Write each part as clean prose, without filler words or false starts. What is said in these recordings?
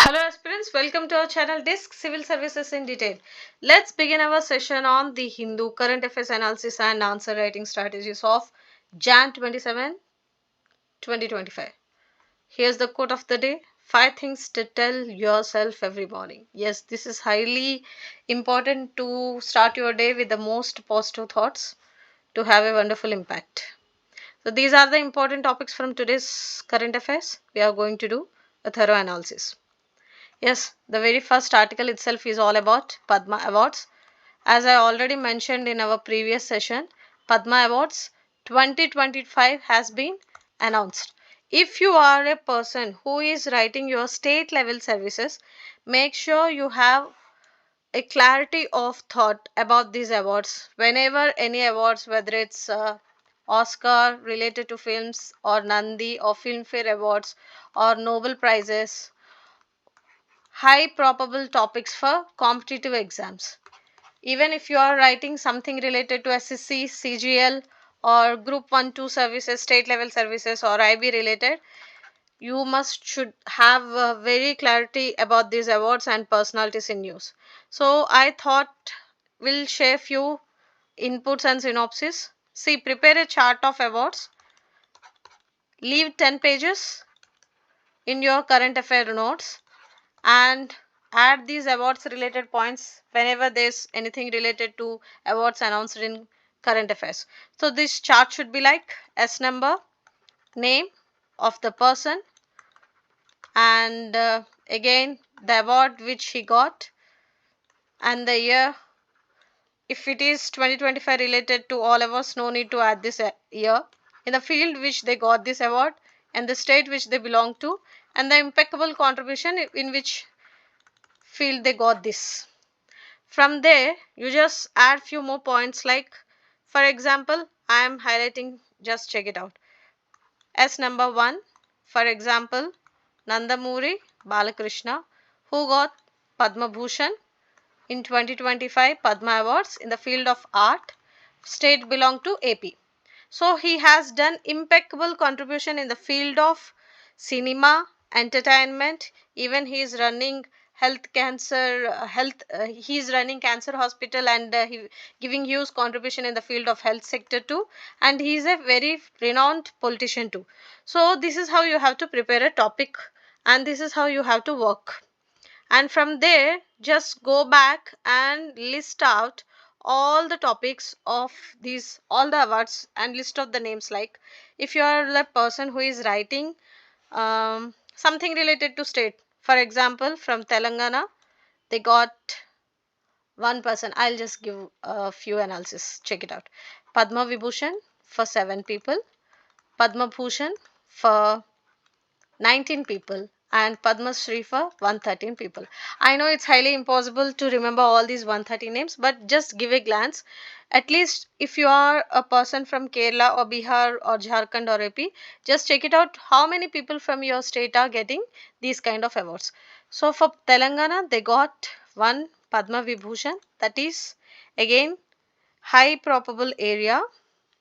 Hello aspirants, welcome to our channel Disc Civil Services in Detail. Let's begin our session on the Hindu current affairs analysis and answer writing strategies of Jan 27, 2025. Here's the quote of the day: 5 things to tell yourself every morning. Yes, this is highly important to start your day with the most positive thoughts to have a wonderful impact. So these are the important topics from today's current affairs. We are going to do a thorough analysis. Yes, the very first article itself is all about Padma Awards. As I already mentioned in our previous session, Padma Awards 2025 has been announced. If you are a person who is writing your state level services, make sure you have a clarity of thought about these awards. Whenever any awards, whether it's Oscar related to films or Nandi or Filmfare Awards or Nobel Prizes, high probable topics for competitive exams. Even if you are writing something related to SSC, CGL or Group 1, 2 services, state level services or IB related, you should have very clarity about these awards and personalities in news. So I thought we'll share few inputs and synopsis. See, prepare a chart of awards. Leave 10 pages in your current affair notes and add these awards related points whenever there's anything related to awards announced in current affairs. So this chart should be like S number, name of the person, and again the award which he got and the year. If it is 2025 related to all awards, no need to add this year. In the field which they got this award and the state which they belong to and the impeccable contribution in which field they got this. From there, you just add few more points like, for example, I am highlighting, just check it out. S number 1, for example, Nandamuri Balakrishna, who got Padma Bhushan in 2025 Padma Awards in the field of art, state belong to AP. So he has done impeccable contribution in the field of cinema, entertainment. Even he is running he is running cancer hospital and he giving huge contribution in the field of health sector too, and he is a very renowned politician too. So this is how you have to prepare a topic and this is how you have to work. And from there just go back and list out all the topics of these all the awards and list of the names. Like if you are the person who is writing something related to state, for example from Telangana they got one person. I'll just give a few analysis, check it out. Padma Vibhushan for 7 people, Padma Bhushan for 19 people, and Padma Shri for 113 people. I know it's highly impossible to remember all these 130 names, but just give a glance. At least if you are a person from Kerala or Bihar or Jharkhand or AP, just check it out how many people from your state are getting these kind of awards. So for Telangana, they got one Padma Vibhushan, that is again high probable area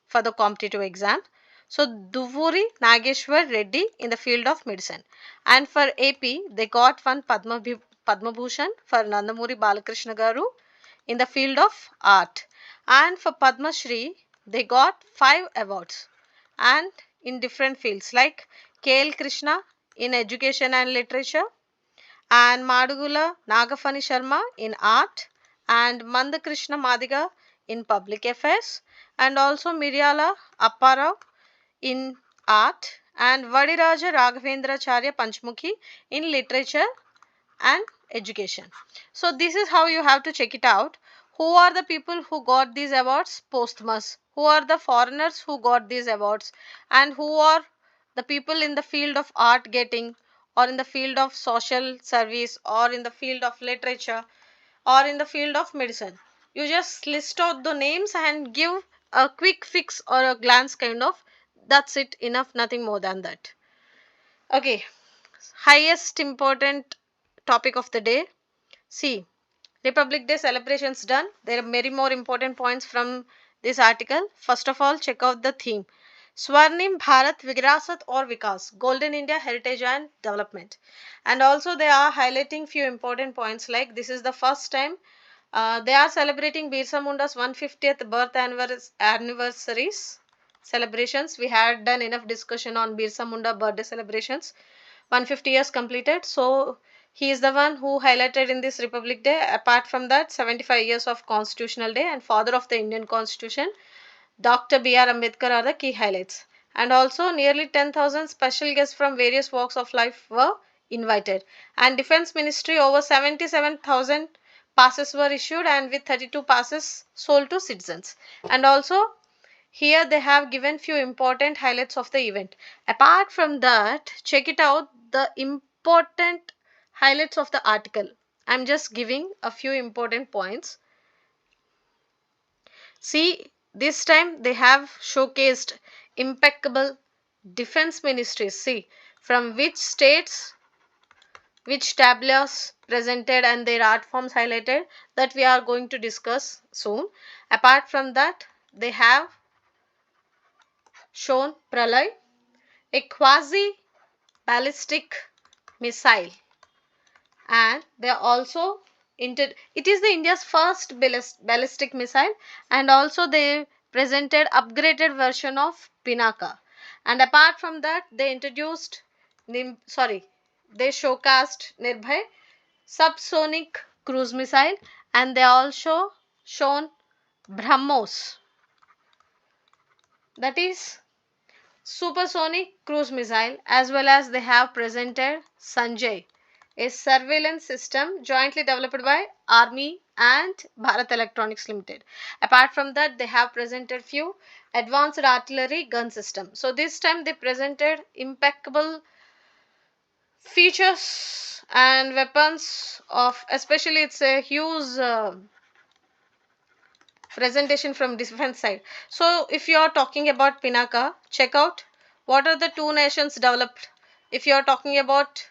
for the competitive exam. So Duvuri Nageshwar Reddy in the field of medicine. And for AP, they got one Padma Bhushan for Nandamuri Balakrishna Garu in the field of art. And for Padma Shri, they got 5 awards and in different fields like KL Krishna in education and literature, and Madugula Nagafani Sharma in art, and Mandakrishna Madiga in public affairs, and also Miryala Apparao in art, and Vadiraja Raghavendracharya Panchmukhi in literature and education. So this is how you have to check it out. Who are the people who got these awards posthumous? Who are the foreigners who got these awards? And who are the people in the field of art getting, or in the field of social service, or in the field of literature, or in the field of medicine? You just list out the names and give a quick fix or a glance kind of. That's it, enough, nothing more than that. Okay, highest important topic of the day. See, Republic Day celebrations done. There are many more important points from this article. First of all, check out the theme. Swarnim Bharat Virasat or Vikas, Golden India Heritage and Development. And also they are highlighting few important points like this is the first time they are celebrating Birsa Munda's 150th birth anniversaries celebrations. We had done enough discussion on Birsa Munda birthday celebrations. 150 years completed. So he is the one who highlighted in this Republic Day. Apart from that, 75 years of Constitutional Day and father of the Indian Constitution, Dr. B.R. Ambedkar are the key highlights. And also nearly 10,000 special guests from various walks of life were invited. And Defense Ministry over 77,000 passes were issued and with 32 passes sold to citizens. And also here they have given few important highlights of the event. Apart from that, check it out the important highlights of the article. I'm just giving a few important points. See, this time they have showcased impeccable defense ministries. See, from which states, which tableaus presented and their art forms highlighted, that we are going to discuss soon. Apart from that, they have shown Pralay, a quasi ballistic missile, and they are also it is the India's first ballistic missile, and also they presented upgraded version of Pinaka. And apart from that, they introduced they showcased Nirbhay subsonic cruise missile, and they also shown BrahMos, that is supersonic cruise missile, as well as they have presented Sanjay, a surveillance system jointly developed by Army and Bharat Electronics Limited. Apart from that, they have presented few advanced artillery gun systems. So this time they presented impeccable features and weapons of, especially it's a huge presentation from defense side. So if you are talking about Pinaka, check out what are the two nations developed. If you are talking about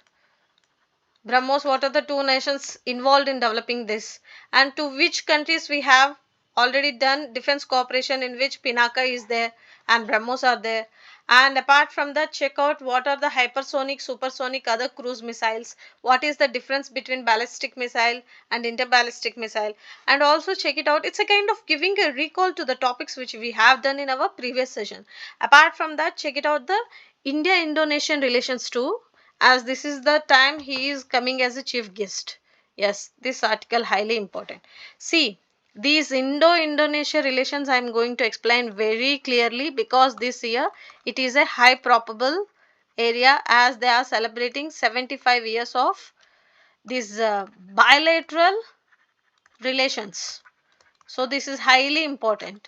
BrahMos, what are the two nations involved in developing this, and to which countries we have already done defense cooperation in which Pinaka is there and BrahMos are there. And apart from that, check out what are the hypersonic, supersonic, other cruise missiles, what is the difference between ballistic missile and interballistic missile, and also check it out. It's a kind of giving a recall to the topics which we have done in our previous session. Apart from that, check it out the India-Indonesian relations too, as this is the time he is coming as a chief guest. Yes, this article highly important. See, these Indo-Indonesia relations I am going to explain very clearly, because this year it is a high probable area as they are celebrating 75 years of these bilateral relations. So this is highly important.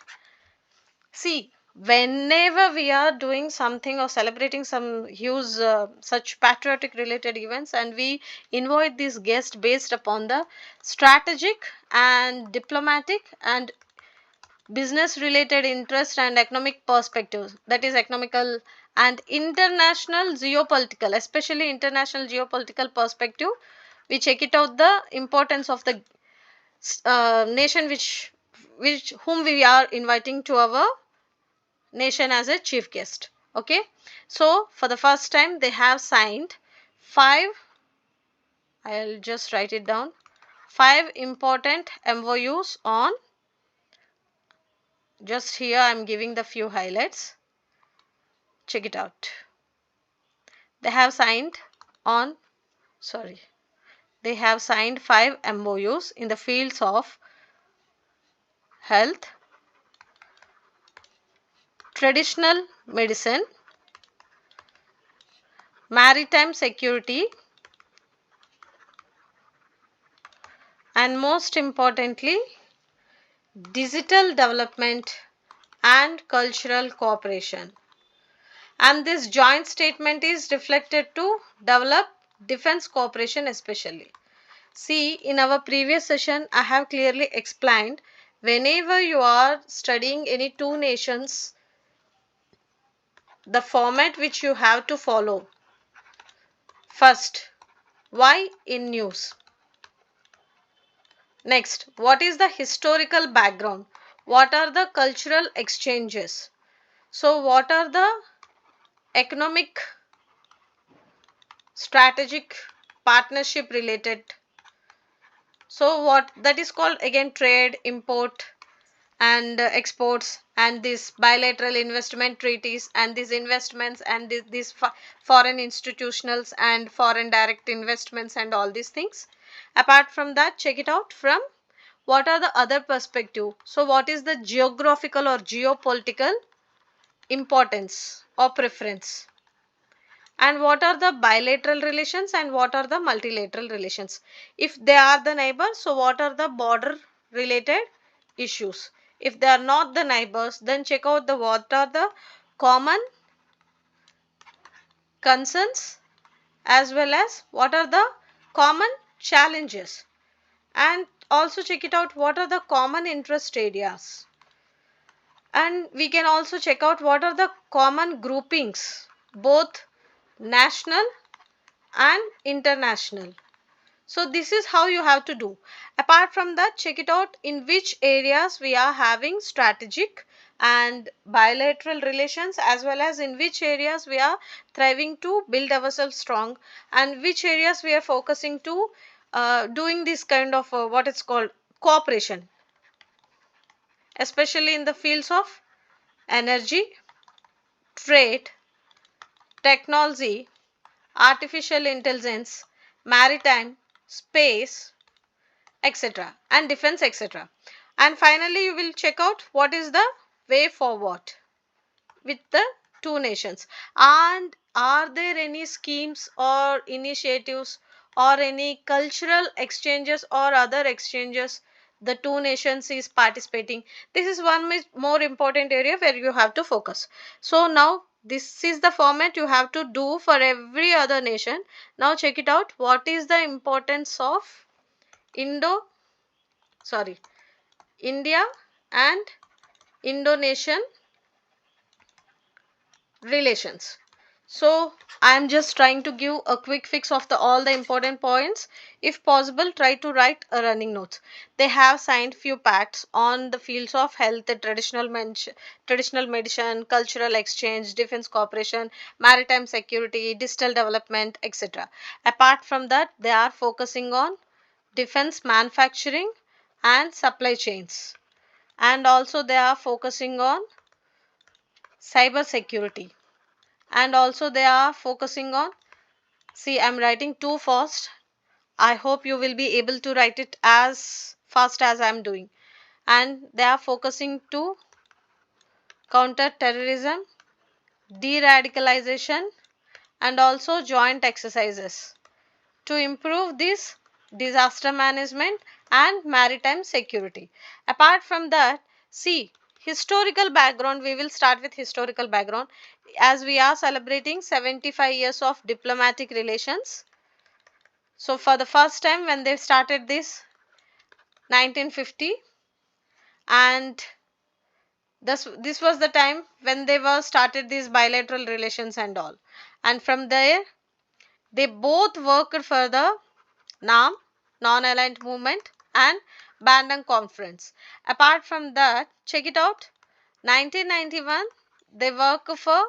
See, whenever we are doing something or celebrating some huge such patriotic related events, and we invite these guests based upon the strategic and diplomatic and business related interest and economic perspectives, that is economical and international geopolitical, especially international geopolitical perspective, we check it out the importance of the nation which whom we are inviting to our nation as a chief guest. Okay, so for the first time they have signed 5, I'll just write it down, 5 important MOUs on, just here I'm giving the few highlights. Check it out. They have signed on they have signed 5 MOUs in the fields of health, traditional medicine, maritime security, and most importantly digital development and cultural cooperation. And this joint statement is reflected to develop defense cooperation especially. See, in our previous session I have clearly explained, whenever you are studying any two nations, the format which you have to follow. First, why in news? Next, what is the historical background? What are the cultural exchanges? So what are the economic strategic partnership related? So what that is called again trade, import and exports, and these bilateral investment treaties, and these investments, and these foreign institutionals and foreign direct investments and all these things. Apart from that, check it out from what are the other perspective. So what is the geographical or geopolitical importance or preference, and what are the bilateral relations and what are the multilateral relations. If they are the neighbors, so what are the border related issues. If they are not the neighbors, then check out the what are the common concerns as well as what are the common challenges, and also check it out what are the common interest areas, and we can also check out what are the common groupings, both national and international. So this is how you have to do. Apart from that, check it out in which areas we are having strategic and bilateral relations, as well as in which areas we are thriving to build ourselves strong, and which areas we are focusing to doing this kind of what it's called cooperation, especially in the fields of energy, trade, technology, artificial intelligence, maritime, space, etc., and defense, etc. And finally you will check out what is the way forward with the two nations, and are there any schemes or initiatives or any cultural exchanges or other exchanges the two nations is participating. This is one more important area where you have to focus. So now this is the format you have to do for every other nation. Now check it out, what is the importance of Indo sorry India and Indonesian relations. So I am just trying to give a quick fix of all the important points. If possible, try to write a running notes. They have signed few pacts on the fields of health, traditional medicine, cultural exchange, defense cooperation, maritime security, digital development, etc. Apart from that, they are focusing on defense manufacturing and supply chains, and also they are focusing on cyber security, and also they are focusing on, see I'm writing too fast, I hope you will be able to write it as fast as I'm doing, and they are focusing to counter terrorism, de-radicalization, and also joint exercises to improve this disaster management and maritime security. Apart from that, see historical background, we will start with historical background, as we are celebrating 75 years of diplomatic relations. So for the first time when they started this 1950, and this was the time when they were started these bilateral relations and all, and from there they both worked for the NAM, non-aligned movement, and Bandung conference. Apart from that, check it out, 1991 they work for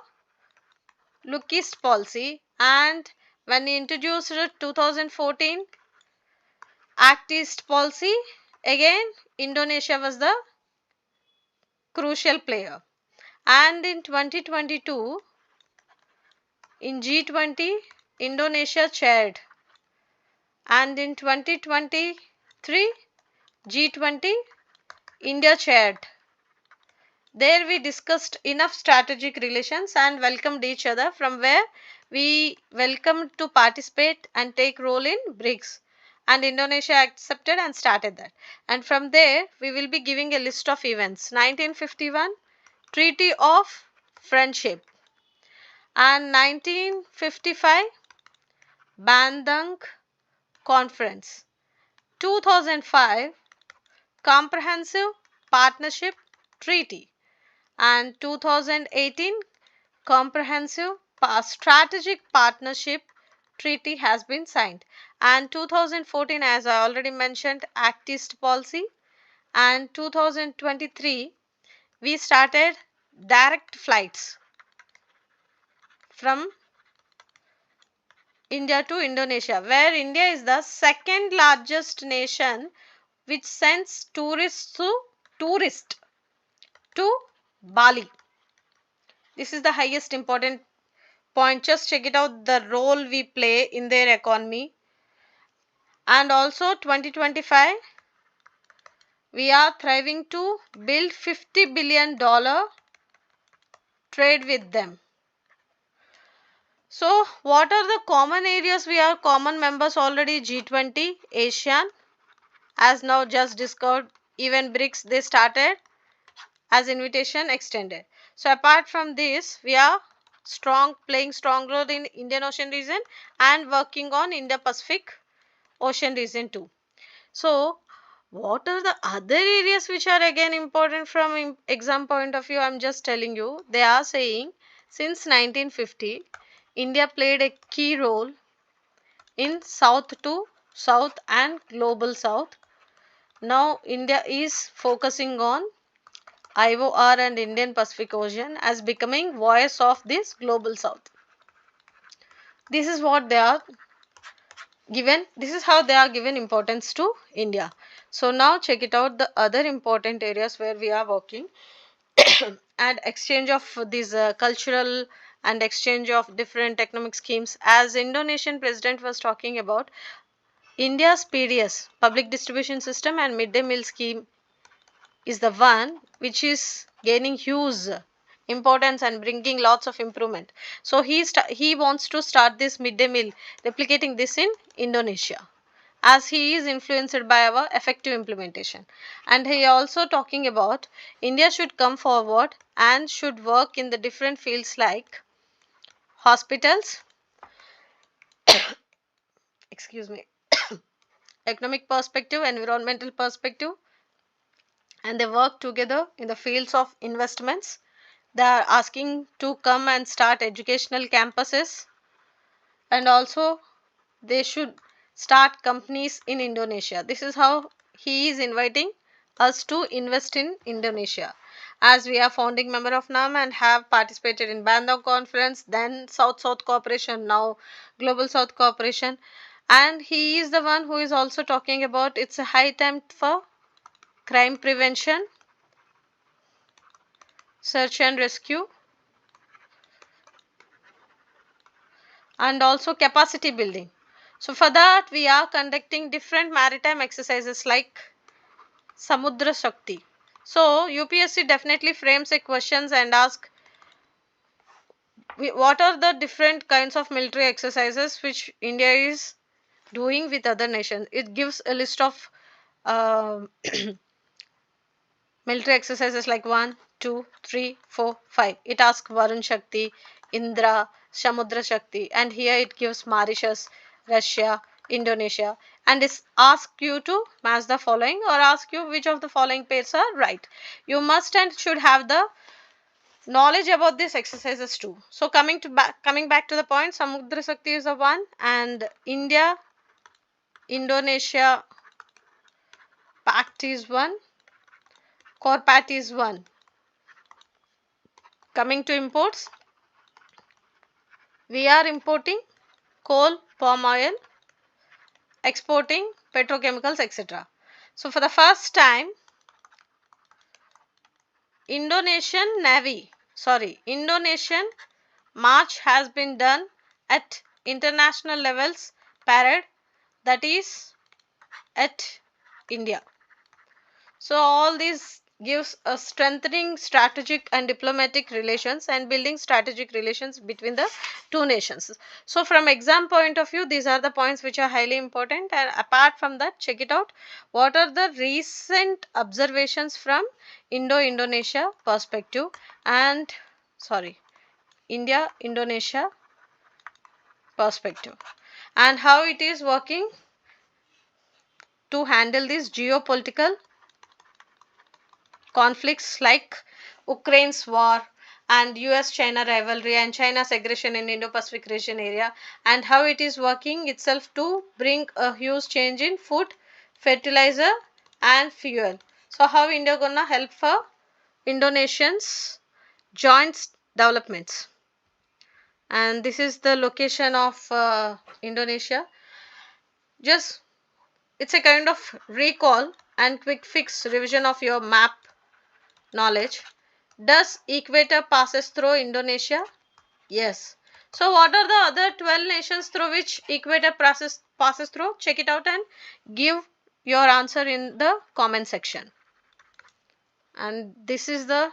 Lookist policy, and when he introduced 2014 Act East policy, again Indonesia was the crucial player. And in 2022 in G20 Indonesia chaired, and in 2023 G20 India chaired. There we discussed enough strategic relations and welcomed each other, from where we welcomed to participate and take role in BRICS, and Indonesia accepted and started that. And from there we will be giving a list of events. 1951 Treaty of Friendship, and 1955 Bandung Conference, 2005 Comprehensive Partnership Treaty, and 2018 Comprehensive Strategic Partnership Treaty has been signed, and 2014, as I already mentioned, Act East policy, and 2023 we started direct flights from India to Indonesia, where India is the second largest nation which sends tourists to Bali. This is the highest important point. Just check it out, the role we play in their economy. And also 2025, we are thriving to build $50 billion trade with them. So what are the common areas? We are common members already. G20, ASEAN, as now just discovered, even BRICS, they started as invitation extended. So apart from this, we are playing strong role in Indian Ocean region and working on Indo-Pacific Ocean region too. So what are the other areas which are again important from exam point of view? I'm just telling you. They are saying since 1950, India played a key role in South to South and Global South. Now India is focusing on IOR and Indian Pacific Ocean as becoming voice of this Global South. This is what they are given. This is how they are given importance to India. So now check it out, the other important areas where we are working and exchange of these cultural and exchange of different economic schemes. As Indonesian president was talking about, India's PDS, public distribution system, and midday meal scheme is the one which is gaining huge importance and bringing lots of improvement. So he wants to start this midday meal, replicating this in Indonesia, as he is influenced by our effective implementation. And he also talking about India should come forward and should work in the different fields like hospitals, excuse me, economic perspective, environmental perspective, and they work together in the fields of investments. They are asking to come and start educational campuses, and also they should start companies in Indonesia. This is how he is inviting us to invest in Indonesia. As we are founding member of NAM and have participated in Bandung conference, then South-South cooperation, now Global South cooperation. And he is the one who is also talking about it's a high time for crime prevention, search and rescue, and also capacity building. So for that we are conducting different maritime exercises like Samudra Shakti. So UPSC definitely frames a questions and ask what are the different kinds of military exercises which India is doing with other nations. It gives a list of military exercises like 1, 2, 3, 4, 5. It asks Varun Shakti, Indra, Samudra Shakti, and here it gives Mauritius, Russia, Indonesia, and it asks you to match the following or ask you which of the following pairs are right. You must and should have the knowledge about these exercises too. So coming back to the point, Samudra Shakti is the one, and India Indonesia Pact is one, Corpat is one. Coming to imports, we are importing coal, palm oil, exporting petrochemicals, etc. So for the first time, Indonesian march has been done at international levels parade, that is at India. So all this gives a strengthening strategic and diplomatic relations and building strategic relations between the two nations. So from exam point of view, these are the points which are highly important, and apart from that, check it out, what are the recent observations from Indo-Indonesia perspective and India-Indonesia perspective, and how it is working to handle this geopolitical conflicts like Ukraine's war and US-China rivalry and China's aggression in Indo-Pacific region area, and how it is working itself to bring a huge change in food, fertilizer and fuel. So how India gonna help for Indonesians joint developments. And this is the location of Indonesia. Just it's a kind of recall and quick fix revision of your map knowledge. Does equator passes through Indonesia? Yes. So what are the other 12 nations through which equator passes through? Check it out and give your answer in the comment section. And this is the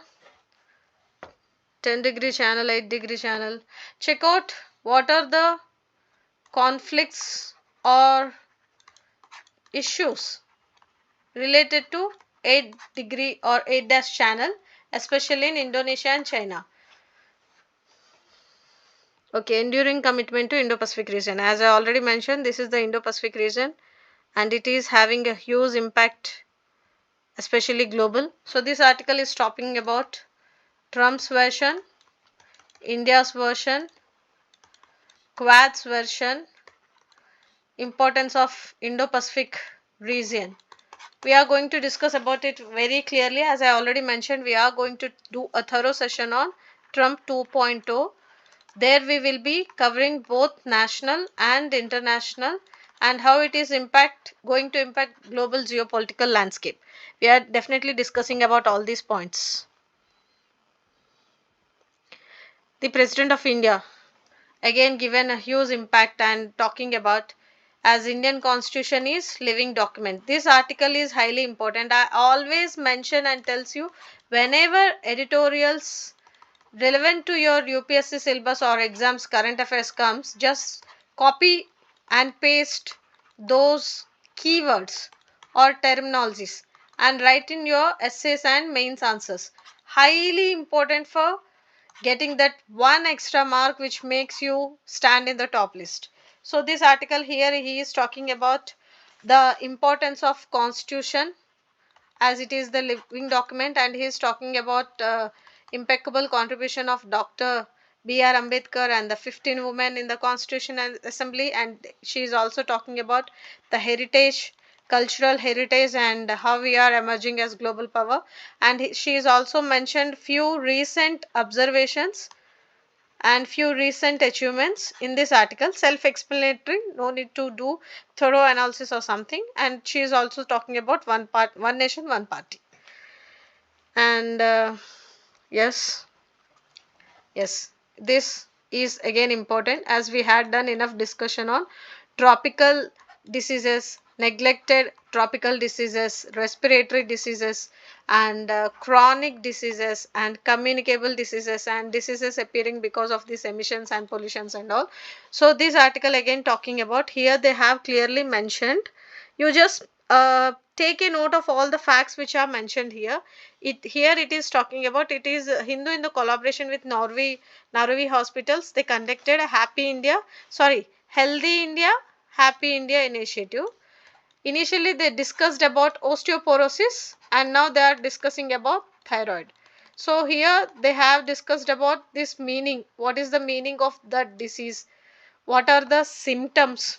10-degree channel, 8-degree channel. Check out what are the conflicts or issues related to 8-degree or 8- channel, especially in Indonesia and China. Okay, enduring commitment to Indo-Pacific region. As I already mentioned, this is the Indo-Pacific region and it is having a huge impact, especially global. So this article is talking about Trump's version, India's version, Quad's version, importance of Indo-Pacific region. We are going to discuss about it very clearly. As I already mentioned, we are going to do a thorough session on Trump 2.0. There we will be covering both national and international and how it is going to impact global geopolitical landscape. We are definitely discussing about all these points. The President of India, again given a huge impact and talking about as Indian Constitution is living document. This article is highly important. I always mention and tells you whenever editorials relevant to your UPSC syllabus or exams current affairs comes, just copy and paste those keywords or terminologies and write in your essays and mains answers. Highly important for getting that one extra mark which makes you stand in the top list. So this article here, he is talking about the importance of constitution as it is the living document, and he is talking about impeccable contribution of Dr. B.R. Ambedkar and the 15 women in the Constitution and Assembly, and she is also talking about the heritage, cultural heritage, and how we are emerging as global power. And she is also mentioned few recent observations and few recent achievements in this article. Self-explanatory, no need to do thorough analysis or something. And she is also talking about one nation, one party. And yes, this is again important as we had done enough discussion on tropical diseases, neglected tropical diseases, respiratory diseases, and chronic diseases and communicable diseases and diseases appearing because of these emissions and pollutions and all. So this article again talking about, here they have clearly mentioned, you just take a note of all the facts which are mentioned here. Here it is talking about, it is Hindu in the collaboration with Narvi hospitals, they conducted a Healthy India Happy India initiative. Initially they discussed about osteoporosis and now they are discussing about thyroid. So here they have discussed about this meaning, what is the meaning of that disease, what are the symptoms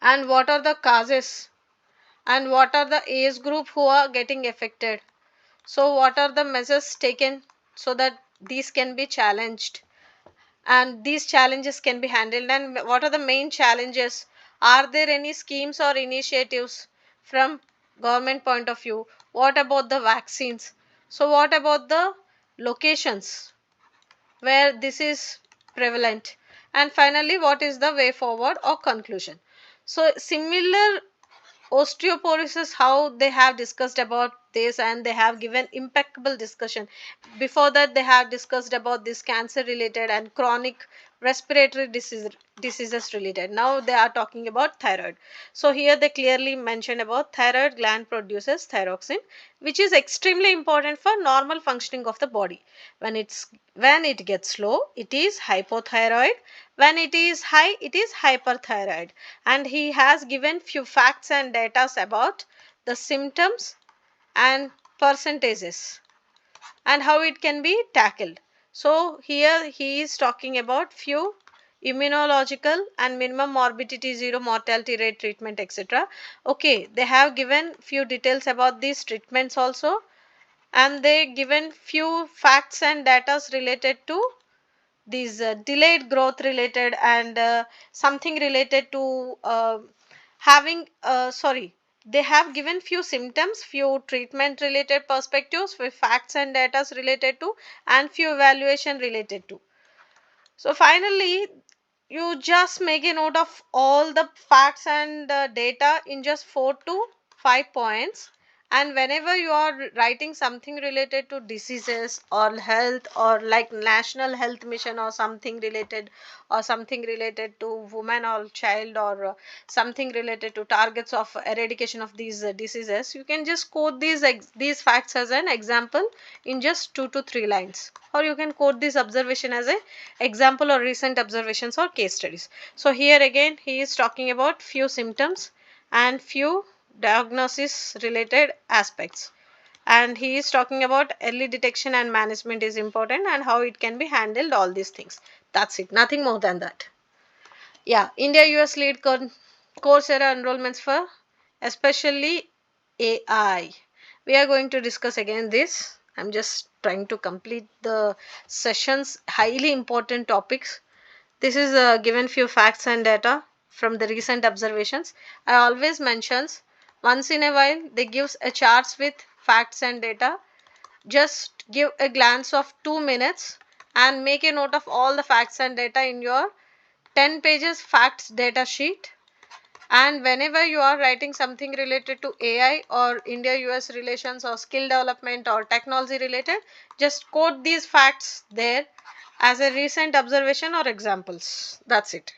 and what are the causes and what are the age group who are getting affected. So what are the measures taken so that these can be challenged and these challenges can be handled, and what are the main challenges, are there any schemes or initiatives from government point of view, what about the vaccines, so what about the locations where this is prevalent, and finally what is the way forward or conclusion. So similar osteoporosis, how they have discussed about this and they have given impeccable discussion. Before that they have discussed about this cancer related and chronic respiratory diseases related. Now they are talking about thyroid. So here they clearly mention about thyroid gland produces thyroxine, which is extremely important for normal functioning of the body. When it gets low, it is hypothyroid. When it is high, it is hyperthyroid. And he has given few facts and data about the symptoms and percentages and how it can be tackled. So here he is talking about few immunological and minimum morbidity, zero mortality rate treatment, etc. Okay, they have given few details about these treatments also. and they given few facts and data related to these delayed growth related and something related to having sorry, they have given few symptoms, few treatment related perspectives with facts and data related to, and few evaluation related to. So finally, you just make a note of all the facts and data in just 4 to 5 points, and whenever you are writing something related to diseases or health or like national health mission or something related to woman or child or something related to targets of eradication of these diseases, you can just quote these facts as an example in just 2 to 3 lines, or you can quote this observation as a example or recent observations or case studies. So here again he is talking about few symptoms and few diagnosis related aspects, and he is talking about early detection and management is important and how it can be handled, all these things. That's it, nothing more than that. Yeah, India US lead Coursera enrollments for especially AI. We are going to discuss again this. I'm just trying to complete the sessions, highly important topics. This is given few facts and data from the recent observations. I always mentions once in a while they gives a charts with facts and data. Just give a glance of 2 minutes and make a note of all the facts and data in your 10 pages facts data sheet, and whenever you are writing something related to AI or India US relations or skill development or technology related, just quote these facts there as a recent observation or examples. That's it.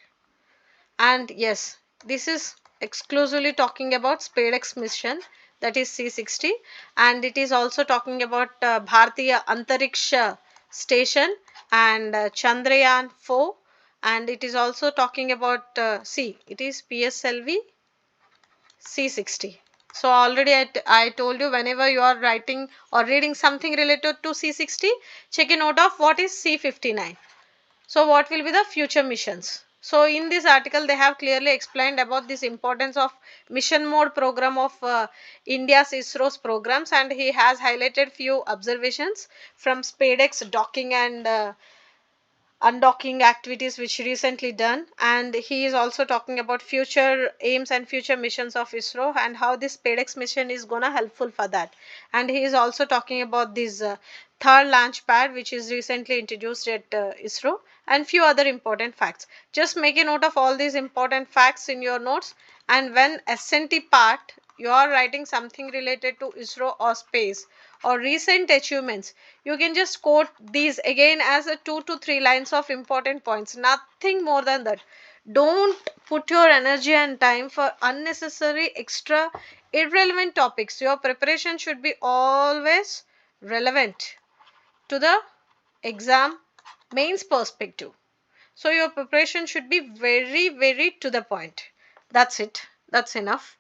And yes, this is exclusively talking about SpaceX mission, that is C60, and it is also talking about Bharatiya Antariksha Station and Chandrayaan 4, and it is also talking about it is PSLV C60. So already I told you, whenever you are writing or reading something related to C60, check a note of what is C59. So what will be the future missions? So in this article they have clearly explained about this importance of mission mode program of India's ISRO's programs, and he has highlighted few observations from SpaceX docking and undocking activities which recently done, and he is also talking about future aims and future missions of ISRO and how this SpaceX mission is gonna helpful for that. And he is also talking about this third launch pad which is recently introduced at ISRO, and few other important facts. Just make a note of all these important facts in your notes, and when SNT part you are writing something related to ISRO or space or recent achievements, you can just quote these again as a 2 to 3 lines of important points, nothing more than that. Don't put your energy and time for unnecessary extra irrelevant topics. Your preparation should be always relevant to the exam mains perspective. So your preparation should be very to the point. That's it, that's enough.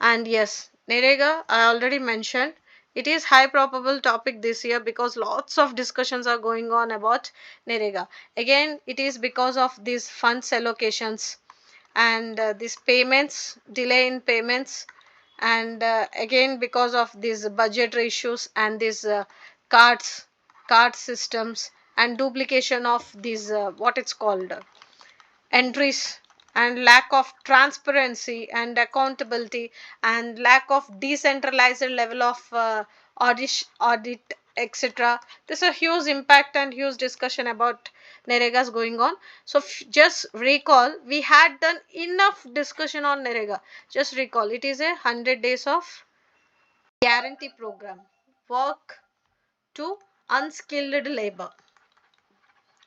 And yes, Nerega, I already mentioned, it is high probable topic this year because lots of discussions are going on about Nerega. Again, it is because of these funds allocations and these payments, delay in payments, and again because of these budgetary issues and these card systems and duplication of these what it's called entries, and lack of transparency and accountability, and lack of decentralized level of audit etc. There's a huge impact and huge discussion about Neregas going on. So just recall, we had done enough discussion on Nerega. Just recall, it is a 100 days of guarantee program, work to unskilled labor,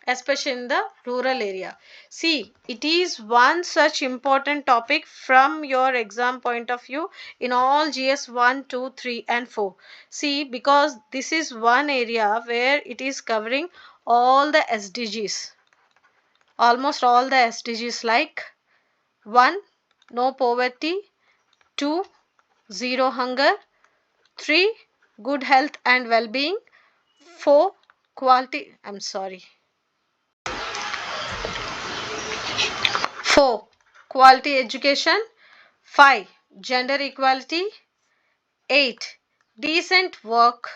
especially in the rural area. See, it is one such important topic from your exam point of view in all GS 1, 2, 3 and 4. See, because this is one area where it is covering all the SDGs, almost all the SDGs, like 1, no poverty, 2, zero hunger, 3, good health and well-being, 4, quality, I'm sorry, 4, quality education, 5, gender equality, 8, decent work,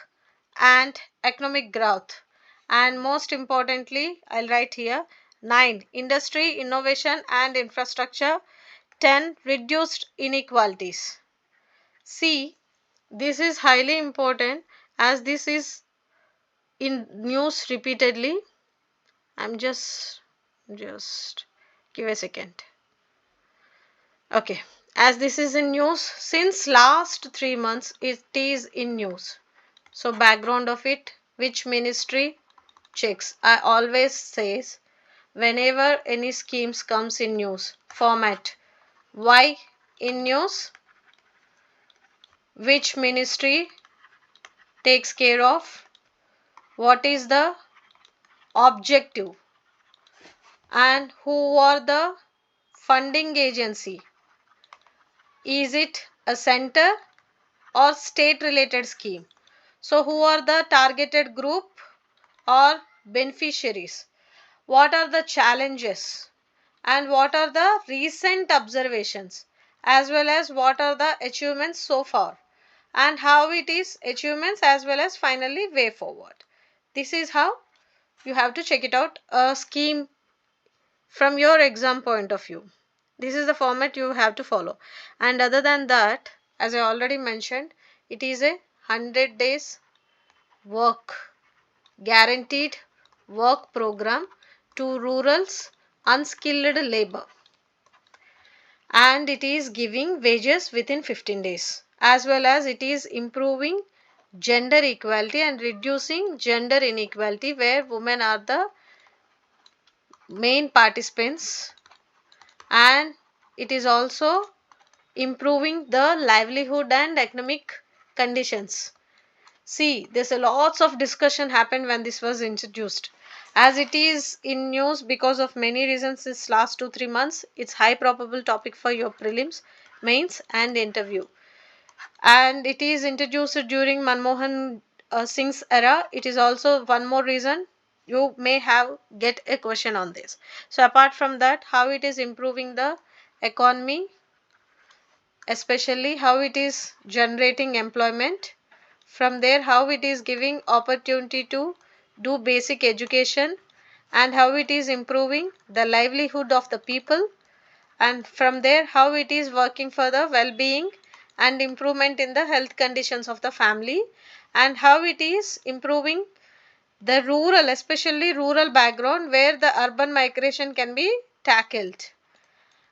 and economic growth. And most importantly, I'll write here 9. Industry, innovation and infrastructure. 10. Reduced inequalities. See, this is highly important as this is in news repeatedly. I'm just give a second. Okay, as this is in news since last 3 months, it is in news. So background of it, which ministry checks. I always says whenever any schemes comes in news format, why in news, which ministry takes care of, what is the objective, and who are the funding agency. Is it a center or state related scheme? So who are the targeted group or beneficiaries? What are the challenges and what are the recent observations, as well as what are the achievements so far and how it is achievements as well as finally way forward. This is how you have to check it out, a scheme from your exam point of view. This is the format you have to follow. And other than that, as I already mentioned, it is a 100 days work, guaranteed work program to rural's unskilled labor, and it is giving wages within 15 days, as well as it is improving gender equality and reducing gender inequality where women are the main participants, and it is also improving the livelihood and economic conditions. See, there's a lots of discussion happened when this was introduced. As it is in news because of many reasons this last 2-3 months, it's high probable topic for your prelims, mains and interview. And it is introduced during Manmohan Singh's era. It is also one more reason you may have get a question on this. So apart from that, how it is improving the economy, especially how it is generating employment, from there how it is giving opportunity to do basic education, and how it is improving the livelihood of the people, and from there how it is working for the well-being and improvement in the health conditions of the family, and how it is improving the rural, especially rural background where the urban migration can be tackled,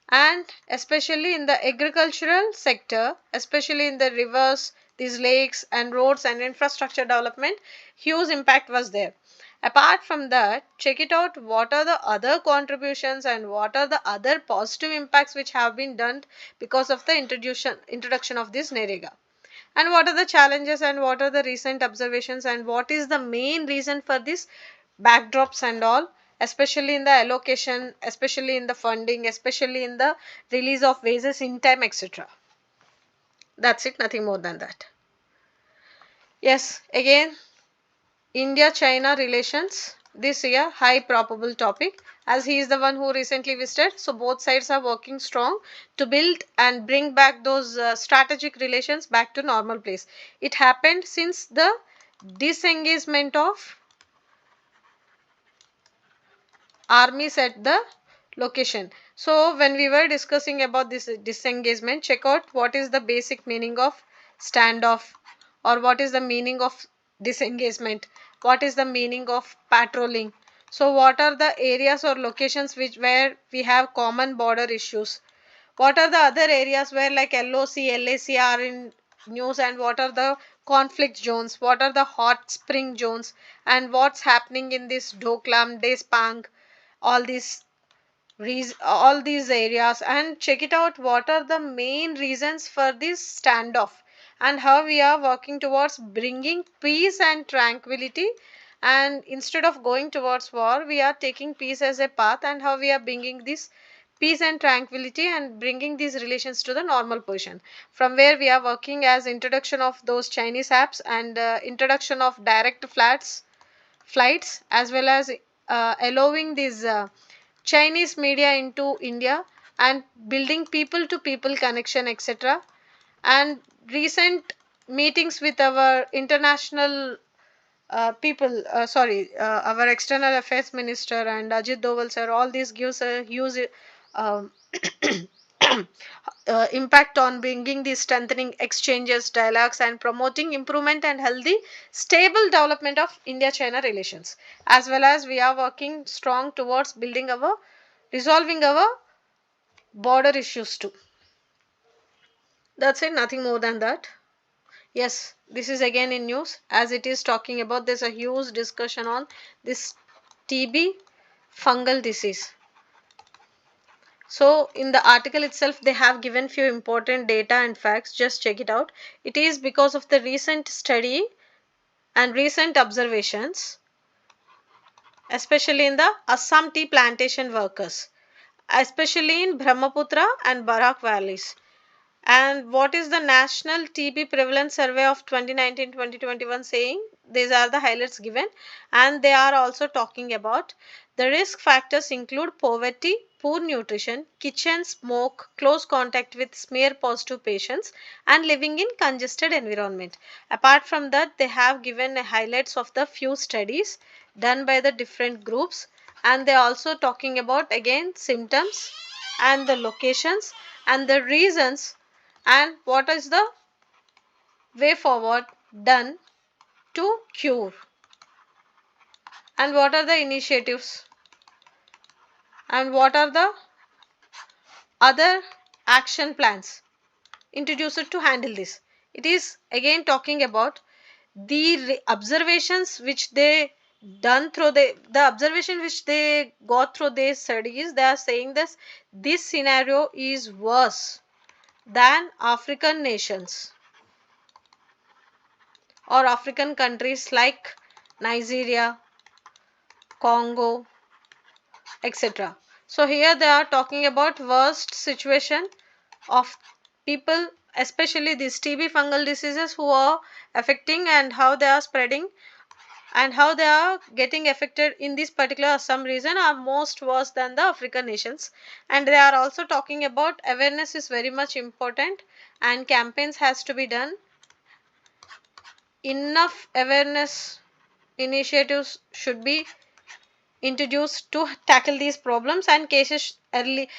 and especially in the agricultural sector, especially in the rivers, these lakes and roads and infrastructure development, huge impact was there. Apart from that, check it out what are the other contributions and what are the other positive impacts which have been done because of the introduction of this Nerega, and what are the challenges and what are the recent observations and what is the main reason for this backdrops and all, especially in the allocation, especially in the funding, especially in the release of wages in time, etc. That's it, nothing more than that. Yes, again, India China relations, this year high probable topic as he is the one who recently visited, so both sides are working strong to build and bring back those strategic relations back to normal place. It happened since the disengagement of armies at the location. So when we were discussing about this disengagement, check out what is the basic meaning of standoff, or what is the meaning of disengagement, what is the meaning of patrolling. So what are the areas or locations where we have common border issues, what are the other areas where like LOC, LAC are in news, and what are the conflict zones, what are the hot spring zones, and what's happening in this Doklam, Despang, all these all these areas, and check it out what are the main reasons for this standoff and how we are working towards bringing peace and tranquility, and instead of going towards war we are taking peace as a path, and how we are bringing this peace and tranquility and bringing these relations to the normal position, from where we are working as introduction of those Chinese apps and introduction of direct flights, as well as allowing these Chinese media into India and building people to people connection, etc. And recent meetings with our international our external affairs minister and Ajit Doval sir, all this gives a huge um, impact on bringing the strengthening exchanges, dialogues, and promoting improvement and healthy, stable development of India-China relations. As well as we are working strong towards resolving our border issues too. That's it, nothing more than that. Yes, this is again in news as it is talking about there's a huge discussion on this TB fungal disease. So in the article itself they have given few important data and facts, just check it out. It is because of the recent study and recent observations, especially in the Assam tea plantation workers, especially in Brahmaputra and Barak valleys. And what is the National TB Prevalence Survey of 2019-2021 saying? These are the highlights given, and they are also talking about the risk factors include poverty, poor nutrition, kitchen smoke, close contact with smear positive patients, and living in congested environment. Apart from that, they have given highlights of the few studies done by the different groups, and they are also talking about again symptoms and the locations and the reasons and what is the way forward done to cure and what are the initiatives and what are the other action plans introduced to handle this. It is again talking about the observations which they done through the observation which they got through their studies. They are saying this scenario is worse than African nations or African countries like Nigeria, Congo, etc. So here they are talking about worst situation of people, especially these TB fungal diseases who are affecting and how they are spreading and how they are getting affected in this particular Assam region are most worse than the African nations. And they are also talking about awareness is very much important and campaigns has to be done. Enough awareness initiatives should be introduced to tackle these problems and cases early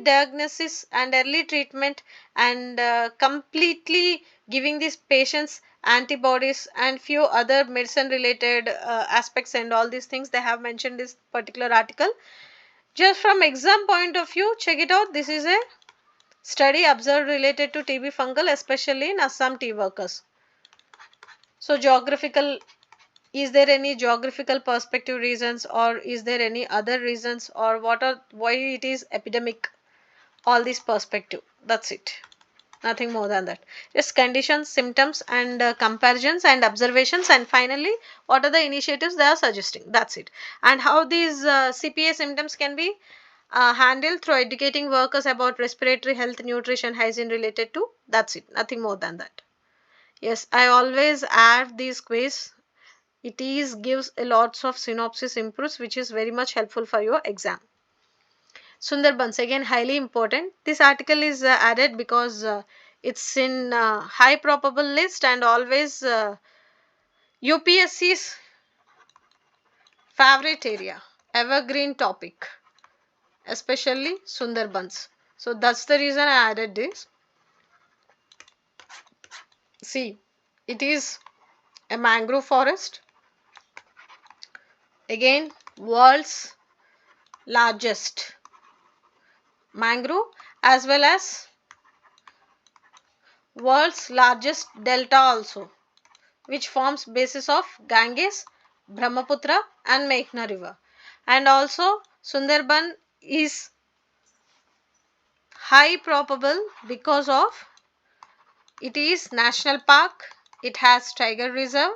diagnosis and early treatment and completely giving these patients antibodies and few other medicine related aspects and all these things they have mentioned this particular article. Just from exam point of view, check it out. This is a study observed related to TB fungal, especially in Assam tea workers. So geographical, is there any geographical perspective reasons or is there any other reasons or why it is epidemic? All this perspective. That's it. Nothing more than that. Just conditions, symptoms and comparisons and observations, and finally what are the initiatives they are suggesting. That's it. And how these CPA symptoms can be handled through educating workers about respiratory health, nutrition, hygiene related to. That's it. Nothing more than that. Yes, I always add these quiz. It is gives a lots of synopsis inputs which is very much helpful for your exam. Sundarbans again highly important. This article is added because it's in high probable list and always UPSC's favorite area, evergreen topic, especially Sundarbans. So that's the reason I added this. See, it is a mangrove forest. Again, world's largest mangrove as well as world's largest delta also, which forms basis of Ganges, Brahmaputra and Meghna river. And also Sundarban is high probable because of it is national park, it has tiger reserve,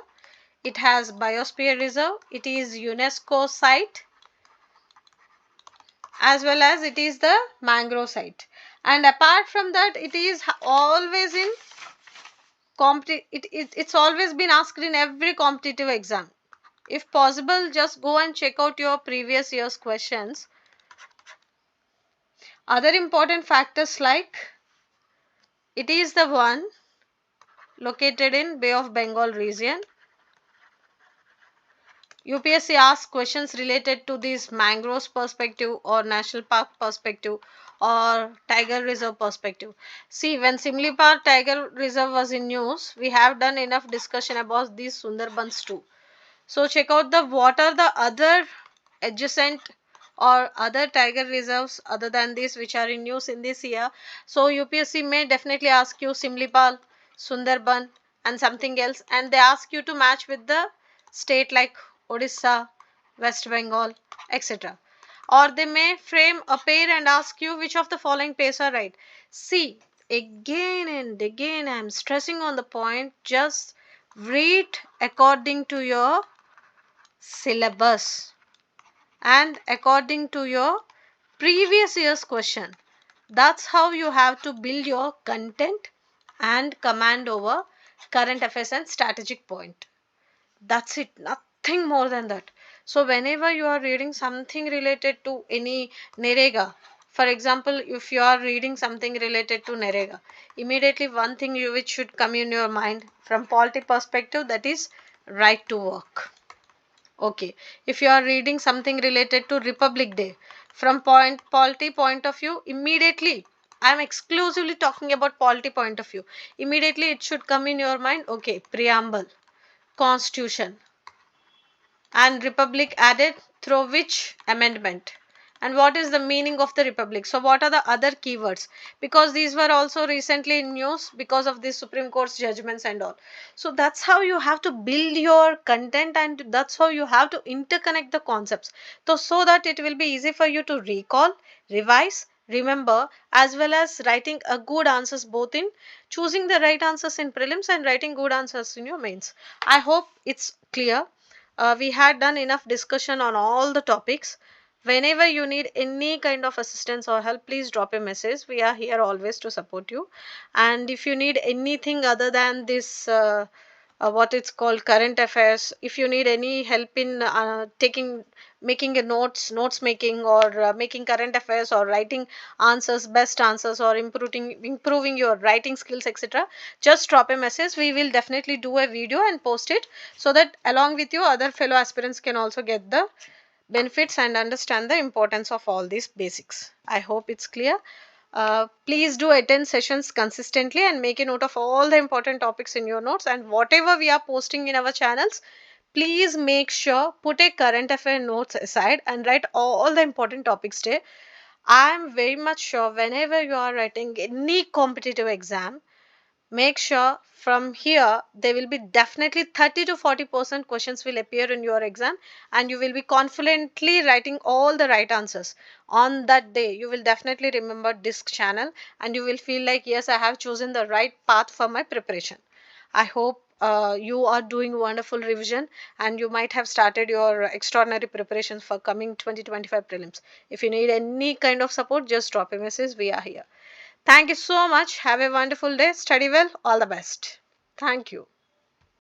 it has biosphere reserve, it is UNESCO site as well as it is the mangrove site. And apart from that, it is always in it's always been asked in every competitive exam. If possible, just go and check out your previous year's questions. Other important factors like it is the one located in Bay of Bengal region. UPSC asks questions related to this mangroves perspective or national park perspective or tiger reserve perspective. See, when Simlipal Tiger Reserve was in news, we have done enough discussion about these Sundarbans too. So check out the what are the other adjacent or other tiger reserves other than these which are in news in this year. So UPSC may definitely ask you Simlipal, Sundarban and something else, and they ask you to match with the state like Odisha, West Bengal, etc. Or they may frame a pair and ask you which of the following pairs are right. See, again and again I am stressing on the point, just read according to your syllabus and according to your previous year's question. That's how you have to build your content and command over current affairs and strategic point. That's it, nothing more than that. So whenever you are reading something related to any Nerega, for example, if you are reading something related to Nerega, immediately one thing you which should come in your mind from polity perspective, that is right to work. Okay, if you are reading something related to Republic Day, from polity point of view, immediately I am exclusively talking about polity point of view. Immediately it should come in your mind. Okay, preamble, constitution, and republic added through which amendment, and what is the meaning of the republic. So what are the other keywords, because these were also recently in news because of the Supreme Court's judgments and all. So that's how you have to build your content, and that's how you have to interconnect the concepts, so that it will be easy for you to recall, revise, remember, as well as writing a good answers, both in choosing the right answers in prelims and writing good answers in your mains. I hope it's clear. We had done enough discussion on all the topics. Whenever you need any kind of assistance or help, please drop a message. We are here always to support you. And if you need anything other than this, what it's called current affairs, if you need any help in making a notes making, or making current affairs, or writing answers, best answers, or improving your writing skills, etc., just drop a message. We will definitely do a video and post it, so that along with you other fellow aspirants can also get the benefits and understand the importance of all these basics. I hope it's clear. Please do attend sessions consistently and make a note of all the important topics in your notes, and whatever we are posting in our channels, please make sure put a current affair notes aside and write all the important topics there. I am very much sure whenever you are writing any competitive exam, make sure from here there will be definitely 30 to 40% questions will appear in your exam, and you will be confidently writing all the right answers. On that day you will definitely remember disc channel, and you will feel like, yes, I have chosen the right path for my preparation. I hope you are doing wonderful revision, and you might have started your extraordinary preparations for coming 2025 prelims. If you need any kind of support, just drop a message. We are here. Thank you so much. Have a wonderful day. Study well. All the best. Thank you.